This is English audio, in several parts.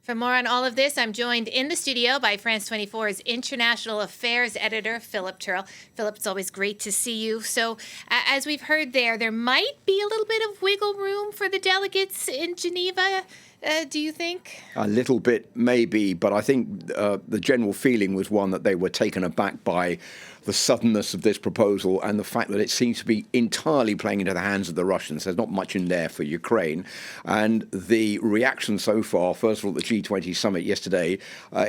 For more on all of this, I'm joined in the studio by France 24's International Affairs editor, Philip Turle. Philip, it's always great to see you. So, as we've heard there might be a little bit of wiggle room for the delegates in Geneva, do you think? A little bit, maybe, but I think the general feeling was one that they were taken aback by the suddenness of this proposal and the fact that it seems to be entirely playing into the hands of the Russians. There's not much in there for Ukraine. And the reaction so far, first of all, the G20 summit yesterday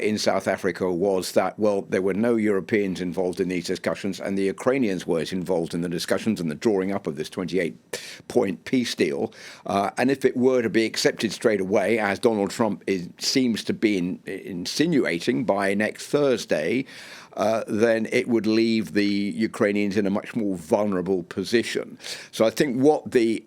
in South Africa was that, well, there were no Europeans involved in these discussions and the Ukrainians weren't involved in the discussions and the drawing up of this 28-point peace deal. And if it were to be accepted straight away, as Donald Trump seems to be insinuating by next Thursday, then it would leave the Ukrainians in a much more vulnerable position. So I think what the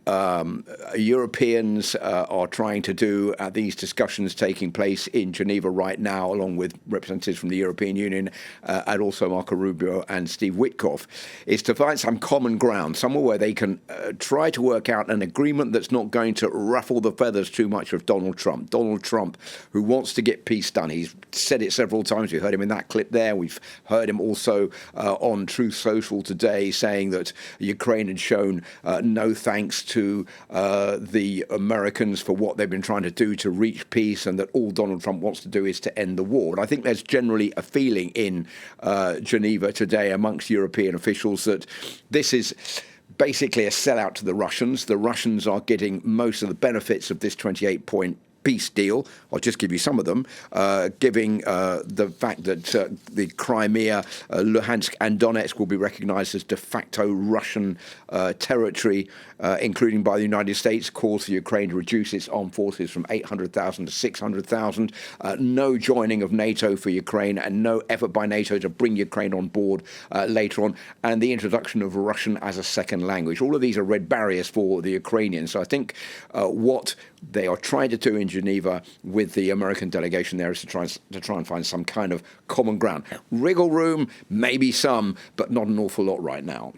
Europeans are trying to do at these discussions taking place in Geneva right now, along with representatives from the European Union and also Marco Rubio and Steve Witkoff, is to find some common ground, somewhere where they can try to work out an agreement that's not going to ruffle the feathers too much of Donald Trump. Donald Trump, who wants to get peace done. He's said it several times. We heard him in that clip there. We've heard him also on Truth Social today saying that Ukraine had shown no thanks to the Americans for what they've been trying to do to reach peace, and that all Donald Trump wants to do is to end the war. And I think there's generally a feeling in Geneva today amongst European officials that this is basically a sellout to the Russians. The Russians are getting most of the benefits of this 28-point peace deal. I'll just give you some of them, giving the fact that the Crimea, Luhansk and Donetsk will be recognized as de facto Russian territory, including by the United States, calls for Ukraine to reduce its armed forces from 800,000 to 600,000, no joining of NATO for Ukraine and no effort by NATO to bring Ukraine on board later on, and the introduction of Russian as a second language. All of these are red barriers for the Ukrainians. So I think what they are trying to do in Geneva with the American delegation there is to try and find some kind of common ground. Wriggle room, maybe some, but not an awful lot right now.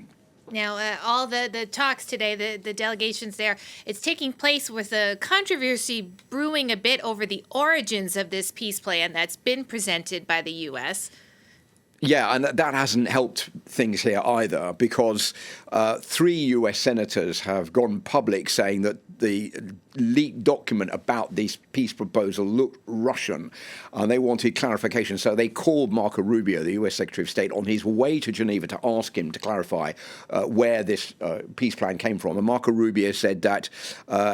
Now, all the talks today, the delegations there, it's taking place with a controversy brewing a bit over the origins of this peace plan that's been presented by the U.S. Yeah, and that hasn't helped things here either, because 3 U.S. senators have gone public saying that the leaked document about this peace proposal looked Russian, and they wanted clarification. So they called Marco Rubio, the U.S. Secretary of State, on his way to Geneva to ask him to clarify where this peace plan came from. And Marco Rubio said that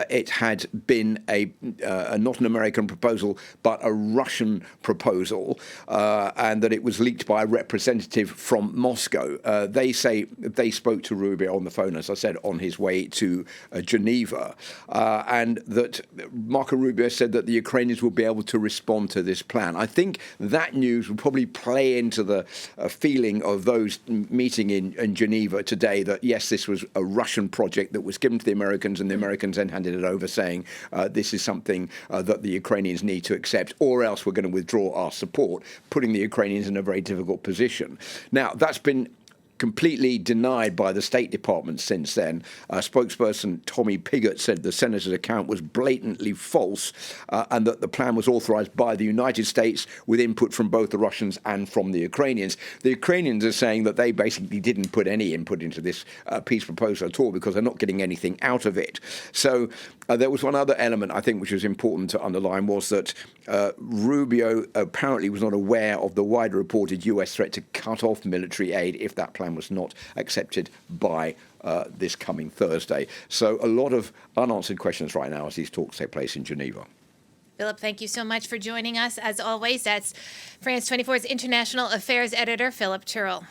it had been not an American proposal, but a Russian proposal, and that it was leaked by a representative from Moscow. They say they spoke to Rubio on the phone, as I said, on his way to Geneva, and that Marco Rubio said that the Ukrainians will be able to respond to this plan. I think that news will probably play into the feeling of those meeting in Geneva today that, yes, this was a Russian project that was given to the Americans, and the Americans then handed it over saying this is something that the Ukrainians need to accept, or else we're going to withdraw our support, putting the Ukrainians in a very difficult position. Now, that's been completely denied by the State Department since then. Spokesperson Tommy Pigott said the senator's account was blatantly false, and that the plan was authorized by the United States with input from both the Russians and from the Ukrainians. The Ukrainians are saying that they basically didn't put any input into this peace proposal at all because they're not getting anything out of it. So there was one other element, I think, which was important to underline, was that Rubio apparently was not aware of the widely reported U.S. threat to cut off military aid if that plan was not accepted by this coming Thursday. So a lot of unanswered questions right now as these talks take place in Geneva. Philip, thank you so much for joining us. As always, that's France 24's International Affairs editor, Philip Turle.